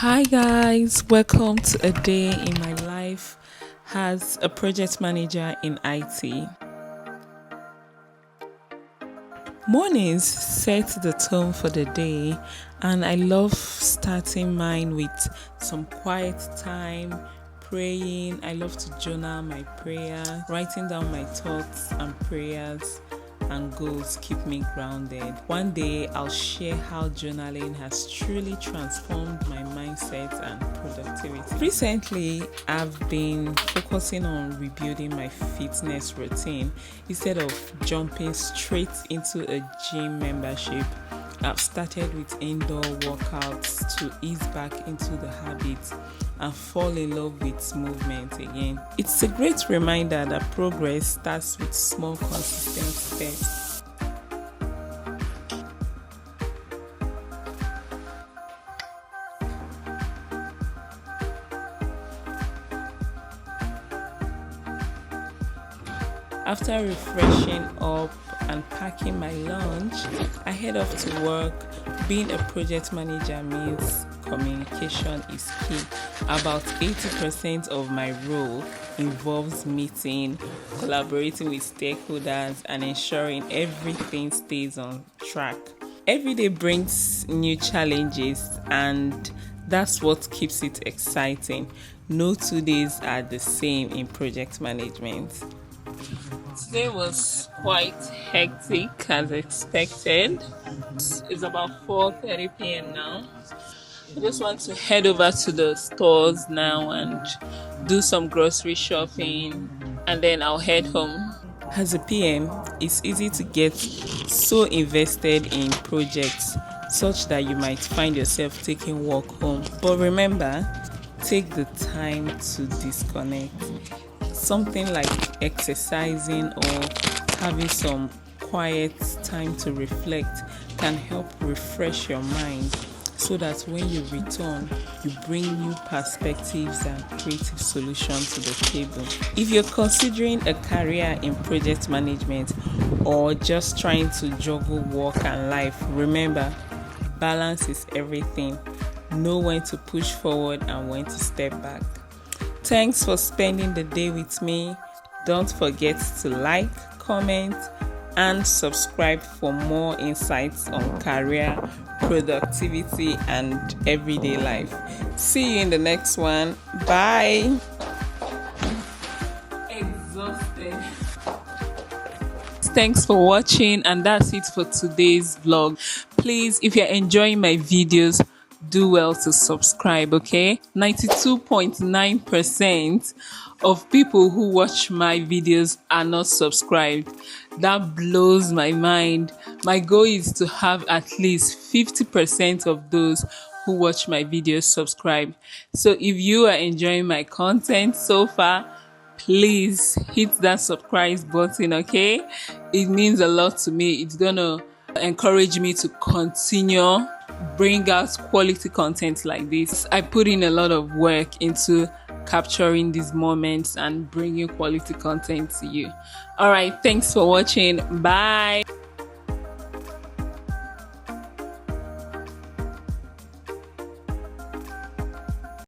Hi guys, welcome to a day in my life as a project manager in IT. Mornings set the tone for the day, and I love starting mine with some quiet time, praying. I love to journal my prayers, writing down my thoughts and prayers and goals keep me grounded. One day I'll share how journaling has truly transformed my mindset and productivity. Recently, I've been focusing on rebuilding my fitness routine instead of jumping straight into a gym membership. I've started with indoor workouts to ease back into the habit and fall in love with movement again. It's a great reminder that progress starts with small, consistent steps. After refreshing up and packing my lunch, I head off to work. Being a project manager means communication is key. About 80% of my role involves meeting, collaborating with stakeholders, and ensuring everything stays on track. Every day brings new challenges, and that's what keeps it exciting. No 2 days are the same in project management. Today was quite hectic as expected. It's about 4:30 p.m. now. I just want to head over to the stores now and do some grocery shopping, and then I'll head home. As a PM, it's easy to get so invested in projects such that you might find yourself taking work home. But remember, take the time to disconnect. Something like exercising or having some quiet time to reflect can help refresh your mind so that when you return, you bring new perspectives and creative solutions to the table. If you're considering a career in project management or just trying to juggle work and life, remember, balance is everything. Know when to push forward and when to step back. Thanks for spending the day with me. Don't forget to like, comment, and subscribe for more insights on career, productivity, and everyday life. See you in the next one. Bye. Exhausted. Thanks for watching, and that's it for today's vlog. Please, if you're enjoying my videos, do well to subscribe, okay? 92.9% of people who watch my videos are not subscribed. That blows my mind. My goal is to have at least 50% of those who watch my videos subscribe. So if you are enjoying my content so far, please hit that subscribe button, okay? It means a lot to me. It's gonna encourage me to continue bring out quality content like this. I put in a lot of work into capturing these moments and bringing quality content to you. All right, thanks for watching. Bye.